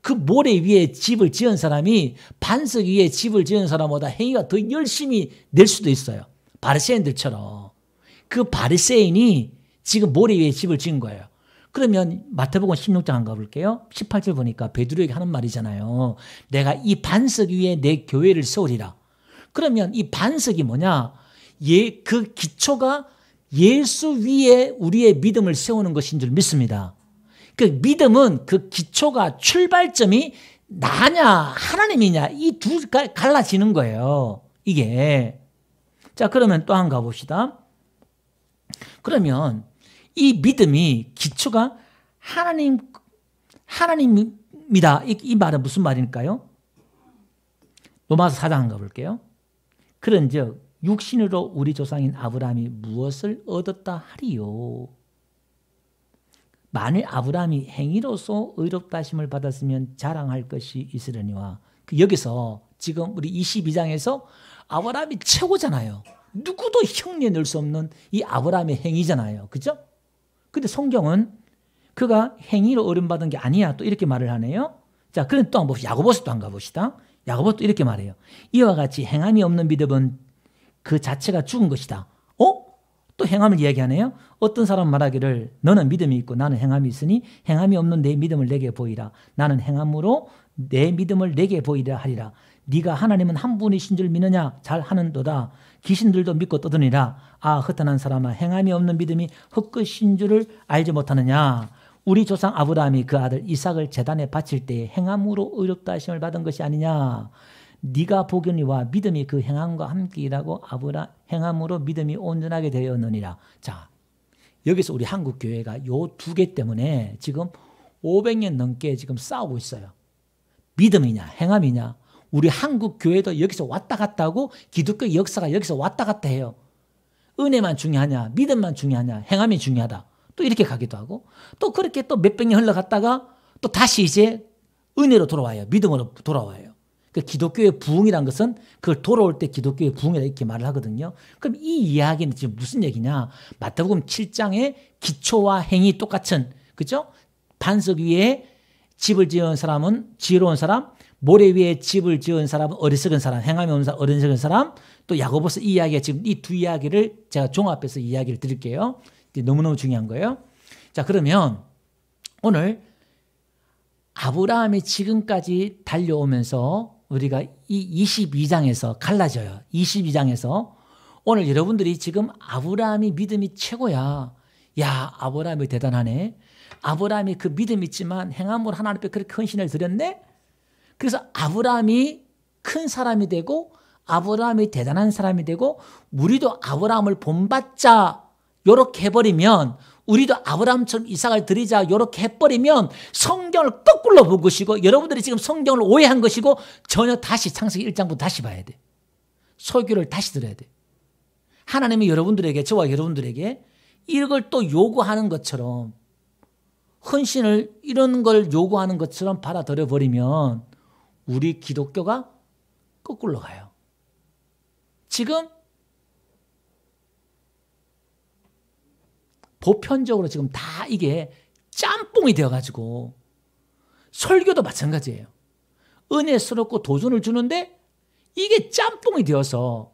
그 모래 위에 집을 지은 사람이 반석 위에 집을 지은 사람보다 행위가 더 열심히 낼 수도 있어요. 바리새인들처럼. 그 바리새인이 지금 모래 위에 집을 지은 거예요. 그러면 마태복음 16장 한번 가볼게요. 18절 보니까 베드로에게 하는 말이잖아요. 내가 이 반석 위에 내 교회를 세우리라. 그러면 이 반석이 뭐냐? 그 기초가 예수 위에 우리의 믿음을 세우는 것인 줄 믿습니다. 그 믿음은 그 기초가 출발점이 나냐 하나님이냐 이 두가 갈라지는 거예요. 이게. 자, 그러면 또 한 번 가봅시다. 그러면 이 믿음이 기초가 하나님입니다. 이 말은 무슨 말일까요? 로마서 4장 한번 가볼게요. 그런즉 육신으로 우리 조상인 아브라함이 무엇을 얻었다 하리요? 만일 아브라함이 행위로서 의롭다 하심을 받았으면 자랑할 것이 있으려니와. 여기서 지금 우리 22장에서 아브라함이 최고잖아요. 누구도 흉내 낼 수 없는 이 아브라함의 행위잖아요. 그죠? 근데 성경은 그가 행위로 어림받은 게 아니야. 또 이렇게 말을 하네요. 자, 그럼 또 한번 봅시다. 야고보서 또 한번 가봅시다. 야고보 또 이렇게 말해요. 이와 같이 행함이 없는 믿음은 그 자체가 죽은 것이다. 또 행함을 이야기하네요. 어떤 사람 말하기를 너는 믿음이 있고 나는 행함이 있으니 행함이 없는 내 믿음을 내게 보이라. 나는 행함으로 내 믿음을 내게 보이라 하리라. 네가 하나님은 한 분이신 줄 믿느냐? 잘 하는도다. 귀신들도 믿고 떠드니라. 아, 허탄한 사람아, 행함이 없는 믿음이 헛것인 줄을 알지 못하느냐? 우리 조상 아브라함이 그 아들 이삭을 제단에 바칠 때에 행함으로 의롭다 하심을 받은 것이 아니냐? 네가 보거니와 믿음이 그 행함과 함께 일하고 행함으로 믿음이 온전하게 되었느니라. 자, 여기서 우리 한국 교회가 요 두 개 때문에 지금 500년 넘게 지금 싸우고 있어요. 믿음이냐 행함이냐. 우리 한국 교회도 여기서 왔다 갔다 하고 기독교 역사가 여기서 왔다 갔다 해요. 은혜만 중요하냐 믿음만 중요하냐 행함이 중요하다. 또 이렇게 가기도 하고 또 그렇게 또 몇백 년 흘러갔다가 또 다시 이제 은혜로 돌아와요. 믿음으로 돌아와요. 그 기독교의 부흥이란 것은 그걸 돌아올 때 기독교의 부흥이라 이렇게 말을 하거든요. 그럼 이 이야기는 지금 무슨 얘기냐? 마태복음 7장의 기초와 행위 똑같은, 그죠? 반석 위에 집을 지은 사람은 지혜로운 사람, 모래 위에 집을 지은 사람은 어리석은 사람, 행함이 없는 사람, 어리석은 사람. 또 야고보서 이 이야기가 지금 이 두 이야기를 제가 종합해서 이야기를 드릴게요. 너무너무 중요한 거예요. 자, 그러면 오늘 아브라함이 지금까지 달려오면서 우리가 이 22장에서 갈라져요. 22장에서 오늘 여러분들이 지금 아브라함이 믿음이 최고야. 야, 아브라함이 대단하네. 아브라함이 그 믿음이 있지만 행함으로 하나님 앞에 그렇게 큰 신을 드렸네. 그래서 아브라함이 큰 사람이 되고 아브라함이 대단한 사람이 되고 우리도 아브라함을 본받자 요렇게 해버리면 우리도 아브라함처럼 이삭을 드리자 요렇게 해버리면 성경을 거꾸로 본 것이고 여러분들이 지금 성경을 오해한 것이고 전혀 다시 창세기 1장부터 다시 봐야 돼. 설교를 다시 들어야 돼. 하나님이 여러분들에게, 저와 여러분들에게 이걸 또 요구하는 것처럼, 헌신을 이런 걸 요구하는 것처럼 받아들여 버리면 우리 기독교가 거꾸로 가요. 지금 보편적으로 지금 다 이게 짬뽕이 되어가지고, 설교도 마찬가지예요. 은혜스럽고 도전을 주는데 이게 짬뽕이 되어서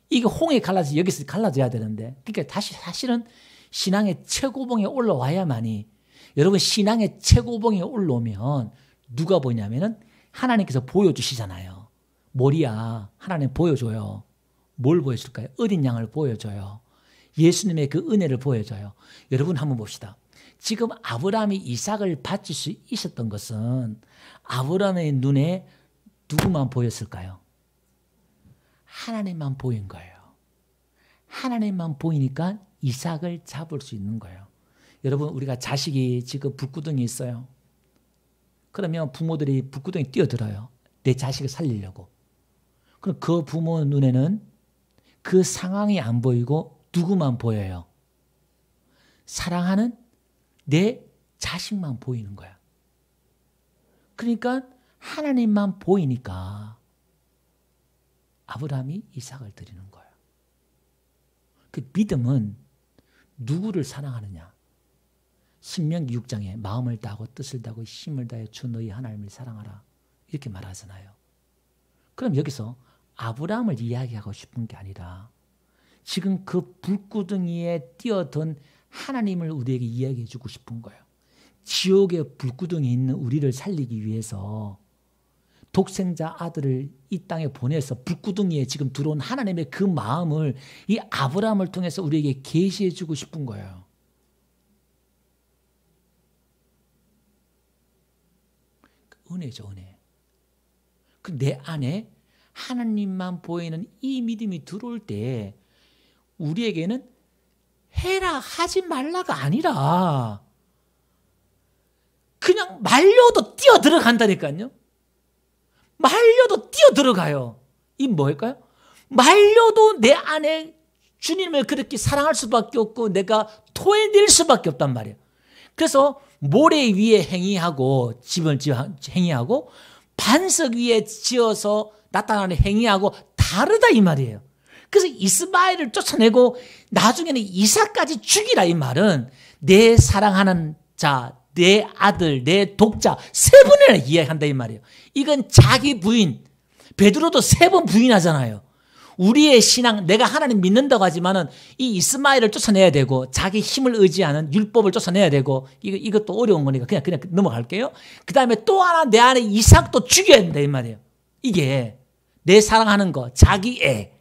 이게 홍에 갈라져 여기서 갈라져야 되는데, 그러니까 다시 사실은 신앙의 최고봉에 올라와야만이, 여러분 신앙의 최고봉에 올라오면 누가 보냐면은 하나님께서 보여주시잖아요. 뭐야, 하나님 보여줘요. 뭘 보여줄까요? 어린 양을 보여줘요. 예수님의 그 은혜를 보여줘요. 여러분 한번 봅시다. 지금 아브라함이 이삭을 바칠 수 있었던 것은 아브라함의 눈에 누구만 보였을까요? 하나님만 보인 거예요. 하나님만 보이니까 이삭을 잡을 수 있는 거예요. 여러분, 우리가 자식이 지금 불구덩이 있어요. 그러면 부모들이 불구덩이 뛰어들어요. 내 자식을 살리려고. 그럼 그 부모 눈에는 그 상황이 안 보이고 누구만 보여요? 사랑하는 내 자식만 보이는 거야. 그러니까 하나님만 보이니까 아브라함이 이삭을 드리는 거예요. 그 믿음은 누구를 사랑하느냐? 신명기 6장에 마음을 다하고 뜻을 다하고 힘을 다해 주 너희 하나님을 사랑하라, 이렇게 말하잖아요. 그럼 여기서 아브라함을 이야기하고 싶은 게 아니라 지금 그 불구덩이에 뛰어든 하나님을 우리에게 이야기해 주고 싶은 거예요. 지옥의 불구덩이에 있는 우리를 살리기 위해서 독생자 아들을 이 땅에 보내서 불구덩이에 지금 들어온 하나님의 그 마음을 이 아브라함을 통해서 우리에게 계시해 주고 싶은 거예요. 은혜죠, 은혜. 그 내 안에 하나님만 보이는 이 믿음이 들어올 때 우리에게는 해라 하지 말라가 아니라 그냥 말려도 뛰어 들어간다니까요. 말려도 뛰어 들어가요. 이 뭘까요? 말려도 내 안에 주님을 그렇게 사랑할 수밖에 없고 내가 토해낼 수밖에 없단 말이에요. 그래서 모래 위에 행위하고 집을 행위하고 반석 위에 지어서 나타나는 행위하고 다르다 이 말이에요. 그래서 이스마엘을 쫓아내고 나중에는 이삭까지 죽이라 이 말은 내 사랑하는 자, 내 아들, 내 독자 세 번이나 이야기한다 이 말이에요. 이건 자기 부인, 베드로도 3번 부인하잖아요. 우리의 신앙, 내가 하나님 믿는다고 하지만은 이 이스마엘을 쫓아내야 되고 자기 힘을 의지하는 율법을 쫓아내야 되고 이것도 어려운 거니까 그냥 넘어갈게요. 그 다음에 또 하나 내 안에 이삭도 죽여야 된다 이 말이에요. 이게 내 사랑하는 거, 자기 애,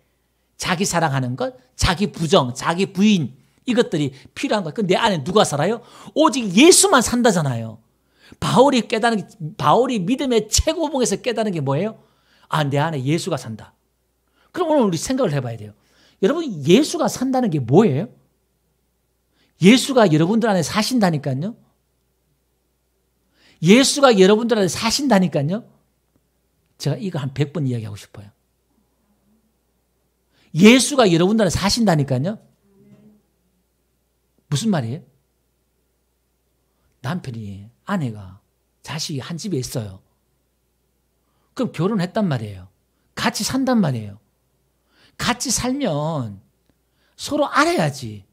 자기 사랑하는 것, 자기 부정, 자기 부인 이것들이 필요한 거예요. 내 안에 누가 살아요? 오직 예수만 산다잖아요. 바울이 믿음의 최고봉에서 깨달은 게 뭐예요? 아, 내 안에 예수가 산다. 그럼 오늘 우리 생각을 해봐야 돼요. 여러분, 예수가 산다는 게 뭐예요? 예수가 여러분들 안에 사신다니까요. 예수가 여러분들 안에 사신다니까요. 제가 이거 한 100번 이야기하고 싶어요. 예수가 여러분들 안에 사신다니까요. 무슨 말이에요? 남편이, 아내가, 자식이 한 집에 있어요. 그럼 결혼했단 말이에요. 같이 산단 말이에요. 같이 살면 서로 알아야지.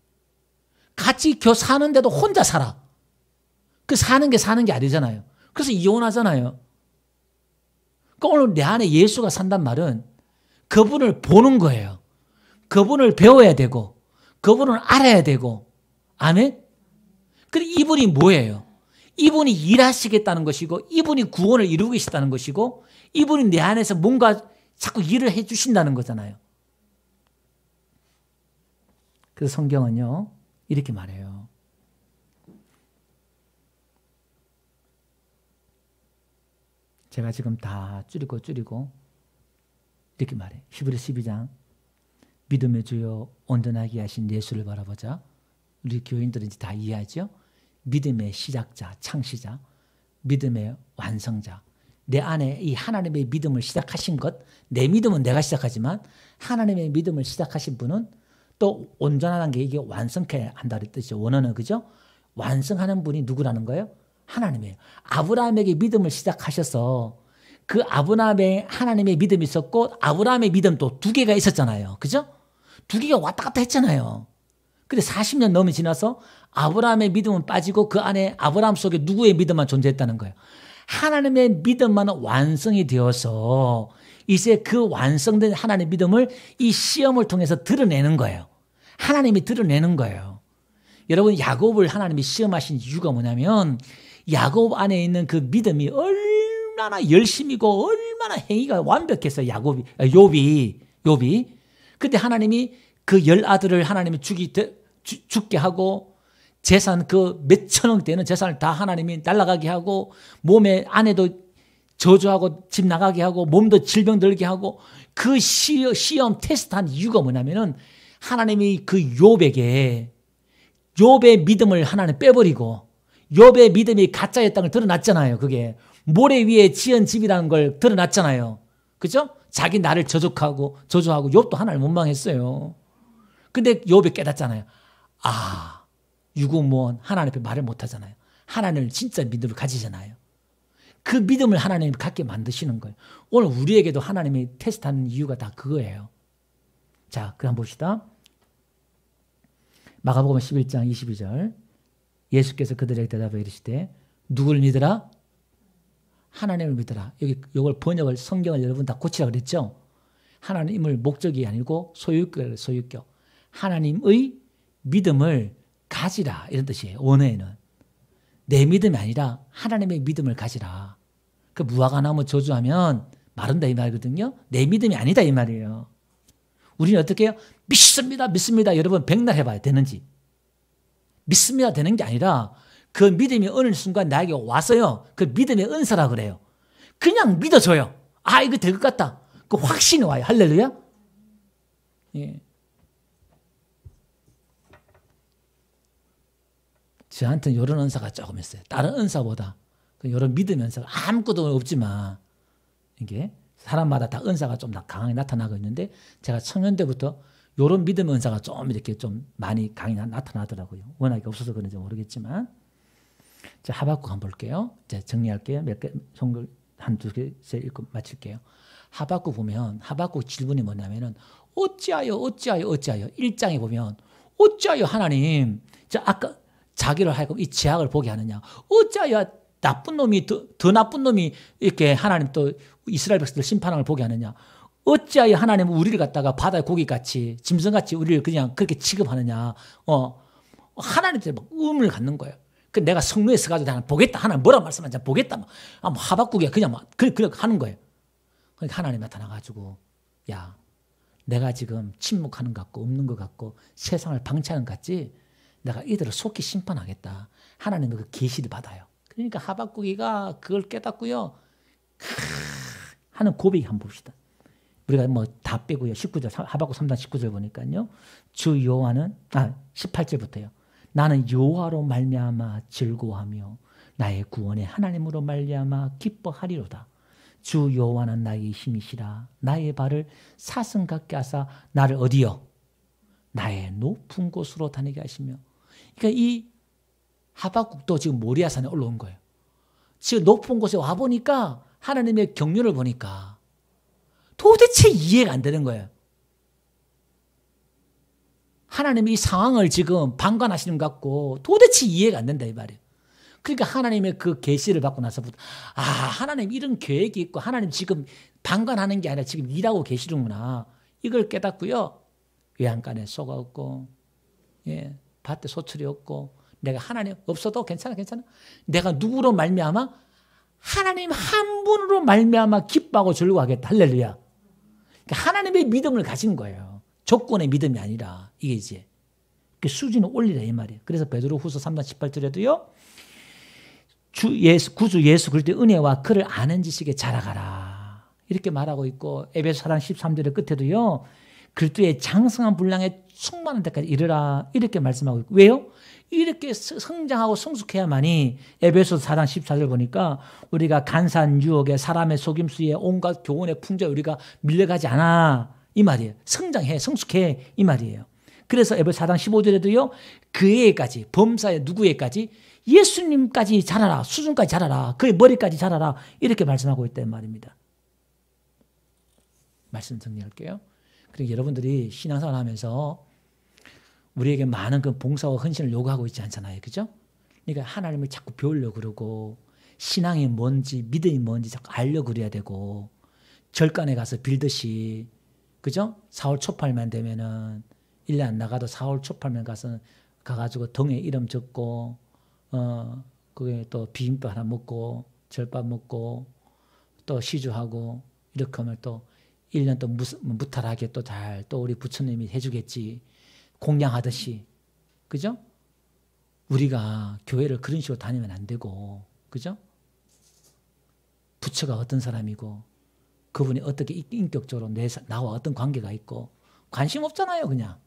같이 사는데도 혼자 살아. 그 사는 게 아니잖아요. 그래서 이혼하잖아요. 그러니까 오늘 내 안에 예수가 산단 말은 그분을 보는 거예요. 그분을 배워야 되고 그분을 알아야 되고. 아멘? 근데 이분이 뭐예요? 이분이 일하시겠다는 것이고 이분이 구원을 이루고 계시다는 것이고 이분이 내 안에서 뭔가 자꾸 일을 해 주신다는 거잖아요. 그래서 성경은요 이렇게 말해요. 제가 지금 다 줄이고 이렇게 말해요. 히브리서 12장 믿음의 주요 온전하게 하신 예수를 바라보자. 우리 교인들은 이제 다 이해하죠. 믿음의 시작자, 창시자, 믿음의 완성자, 내 안에 이 하나님의 믿음을 시작하신 것, 내 믿음은 내가 시작하지만 하나님의 믿음을 시작하신 분은 또 온전한 게 이게 완성해야 한다는 뜻이죠. 원어는 그죠? 완성하는 분이 누구라는 거예요? 하나님이에요. 아브라함에게 믿음을 시작하셔서 그 아브라함에 하나님의 믿음이 있었고 아브라함의 믿음도 두 개가 있었잖아요. 그죠? 두 개가 왔다 갔다 했잖아요. 근데 40년 넘이 지나서 아브라함의 믿음은 빠지고 그 안에 아브라함 속에 누구의 믿음만 존재했다는 거예요. 하나님의 믿음만 완성이 되어서 이제 그 완성된 하나님의 믿음을 이 시험을 통해서 드러내는 거예요. 하나님이 드러내는 거예요. 여러분 야곱을 하나님이 시험하신 이유가 뭐냐면 야곱 안에 있는 그 믿음이 얼마나 열심이고 얼마나 행위가 완벽했어요. 욥이. 근데 하나님이 그 10아들을 하나님이 죽게 하고 재산 그 몇천억 되는 재산을 다 하나님이 날아가게 하고 몸에 안에도 저주하고 집 나가게 하고 몸도 질병 들게 하고 그 시험 테스트한 이유가 뭐냐면은 하나님이 그 욥의 믿음을 하나님 빼버리고 욥의 믿음이 가짜였다는 걸 드러났잖아요. 그게 모래 위에 지은 집이라는 걸 드러났잖아요. 그죠? 자기 나를 저주하고 욥도 하나님을 원망했어요. 근데 욥이 깨닫잖아요. 아, 유구무원 하나님 앞에 말을 못하잖아요. 하나님을 진짜 믿음을 가지잖아요. 그 믿음을 하나님이 갖게 만드시는 거예요. 오늘 우리에게도 하나님이 테스트하는 이유가 다 그거예요. 자, 그럼 봅시다. 마가복음 11장 22절 예수께서 그들에게 대답하여 이르시되 누구를 믿으라? 하나님을 믿으라. 여기 이걸 번역을 성경을 여러분 다 고치라 그랬죠? 하나님을 목적이 아니고 소유격. 하나님의 믿음을 가지라 이런 뜻이에요. 원어에는. 내 믿음이 아니라 하나님의 믿음을 가지라. 그 무화과 나무 저주하면 마른다 이 말이거든요. 내 믿음이 아니다 이 말이에요. 우리는 어떻게 해요? 믿습니다. 여러분 백날 해봐야 되는지. 믿습니다 되는 게 아니라 그 믿음이 어느 순간 나에게 와서요. 그 믿음의 은사라 그래요. 그냥 믿어줘요. 아 이거 될 것 같다. 그 확신이 와요. 할렐루야. 예. 저한테는 이런 은사가 조금 있어요. 다른 은사보다 이런 믿음의 은사가 아무것도 없지만 이게 사람마다 다 은사가 좀 강하게 나타나고 있는데 제가 청년 때부터 이런 믿음의 은사가 좀 이렇게 좀 많이 강하게 나타나더라고요. 워낙에 없어서 그런지 모르겠지만 자 하박국 한번 볼게요. 이제 정리할게요. 몇 개 성경 한두 개 읽고 마칠게요. 하박국 보면 하박국 질문이 뭐냐면은 어찌하여 1장에 보면 어찌하여 하나님 자 아까 자기를 하여금 이 제약을 보게 하느냐. 어찌하여 나쁜 놈이 더 나쁜 놈이 이렇게 하나님 또 이스라엘 백성들 심판을 보게 하느냐. 어찌하여 하나님은 우리를 갖다가 바다의 고기같이 짐승같이 우리를 그냥 그렇게 취급하느냐. 하나님한테 막 의문을 갖는 거예요. 그 내가 성루에 서가지고 하나님 보겠다. 하나님 뭐라 말씀하는지 보겠다. 하박국에 그냥 막 그렇게 하는 거예요. 그러니까 하나님 나타나가지고 야 내가 지금 침묵하는 것 같고 없는 것 같고 세상을 방치하는 것 같지. 내가 이들을 속히 심판하겠다. 하나님은 그 계시를 받아요. 그러니까 하박국이가 그걸 깨닫고요. 하는 고백이 한번 봅시다. 우리가 뭐 다 빼고요. 19절 하박국 3장 19절 보니까요. 주 여호와는 18절부터요. 나는 여호와로 말미암아 즐거워하며 나의 구원의 하나님으로 말미암아 기뻐하리로다. 주 여호와는 나의 힘이시라. 나의 발을 사슴 같게 하사 나를 어디요? 나의 높은 곳으로 다니게 하시며. 그러니까 이 하박국도 지금 모리아산에 올라온 거예요. 지금 높은 곳에 와보니까 하나님의 경륜을 보니까 도대체 이해가 안 되는 거예요. 하나님이 이 상황을 지금 방관하시는 것 같고 도대체 이해가 안 된다 이 말이에요. 그러니까 하나님의 그 계시를 받고 나서부터 하나님 이런 계획이 있고 하나님 지금 방관하는 게 아니라 지금 일하고 계시는구나. 이걸 깨닫고요. 외양간에 소가 없고 밭에 소출이 없고 내가 하나님 없어도 괜찮아. 내가 누구로 말미암아? 하나님 한 분으로 말미암아 기뻐하고 즐거워하겠다. 할렐루야. 그러니까 하나님의 믿음을 가진 거예요. 조건의 믿음이 아니라 이게 이제 그 수준을 올리라 이 말이에요. 그래서 베드로후서 3장 18절에도요. 구주 예수 그리스도의 은혜와 그를 아는 지식에 자라가라. 이렇게 말하고 있고 에베소 4장 13절의 끝에도요. 그리스도의 장성한 분량에 충만한 데까지 이르라 이렇게 말씀하고 있고 왜요? 이렇게 성장하고 성숙해야만이 에베소서 4장 14절 보니까 우리가 간사한 유혹에 사람의 속임수에 온갖 교훈의 풍조에 우리가 밀려가지 않아 이 말이에요. 성장해 성숙해 이 말이에요. 그래서 에베소 4장 15절에도요. 그에까지 범사의 누구에까지 예수님까지 자라라 수준까지 자라라 그의 머리까지 자라라 이렇게 말씀하고 있다는 말입니다. 말씀 정리할게요. 그리고 여러분들이 신앙생활 하면서 우리에게 많은 그 봉사와 헌신을 요구하고 있지 않잖아요. 그죠? 그러니까 하나님을 자꾸 배우려고 그러고 신앙이 뭔지 믿음이 뭔지 자꾸 알려고 그래야 되고 절간에 가서 빌듯이 그죠? 4월 초팔만 되면은 1년 안 나가도 4월 초팔만 가가지고 등에 이름 적고 그게 또 비빔밥 하나 먹고 절밥 먹고 또 시주하고 이렇게 하면 또 1년 또 무탈하게 또 잘 또 우리 부처님이 해주겠지. 공양하듯이. 그죠? 우리가 교회를 그런 식으로 다니면 안 되고, 그죠? 부처가 어떤 사람이고, 그분이 어떻게 인격적으로 나와 어떤 관계가 있고, 관심 없잖아요, 그냥.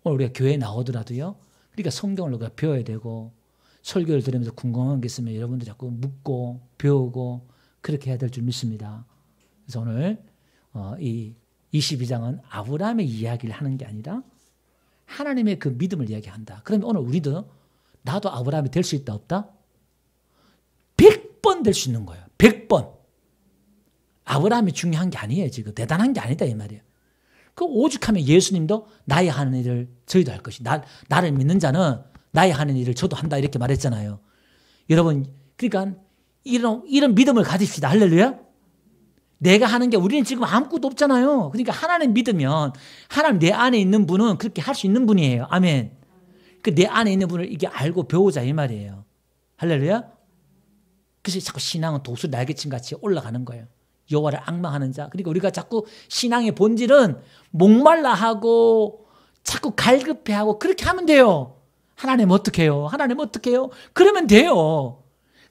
오늘 우리가 교회에 나오더라도요, 그러니까 성경을 우리가 배워야 되고, 설교를 들으면서 궁금한 게 있으면 여러분들 자꾸 묻고, 배우고, 그렇게 해야 될 줄 믿습니다. 그래서 오늘, 이 22장은 아브라함의 이야기를 하는 게 아니라, 하나님의 그 믿음을 이야기한다. 그러면 오늘 우리도 나도 아브라함이 될 수 있다 없다? 100번 될 수 있는 거예요. 100번. 아브라함이 중요한 게 아니에요. 지금 대단한 게 아니다 이 말이에요. 그 오죽하면 예수님도 나의 하는 일을 저희도 할 것이 나를 믿는 자는 나의 하는 일을 저도 한다 이렇게 말했잖아요. 여러분 그러니까 이런 믿음을 가집시다. 할렐루야. 내가 하는 게 우리는 지금 아무것도 없잖아요. 그러니까 하나님 믿으면 하나님 내 안에 있는 분은 그렇게 할 수 있는 분이에요. 아멘. 그 내 안에 있는 분을 이게 알고 배우자 이 말이에요. 할렐루야. 그래서 자꾸 신앙은 독수 날개친 같이 올라가는 거예요. 여호와를 앙망하는 자. 그러니까 우리가 자꾸 신앙의 본질은 목말라 하고 자꾸 갈급해하고 그렇게 하면 돼요. 하나님 어떻게 해요? 하나님 어떻게 해요? 그러면 돼요.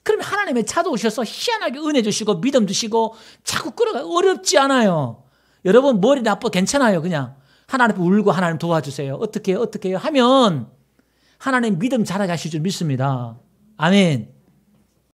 그러면 하나님의 찾아오셔서 희한하게 은혜 주시고 믿음 주시고 자꾸 끌어가 어렵지 않아요. 여러분 머리 나빠 괜찮아요. 그냥 하나님 울고 하나님 도와주세요. 어떻게 해요? 어떻게 해요? 하면 하나님 믿음 자라게 하실 줄 믿습니다. 아멘.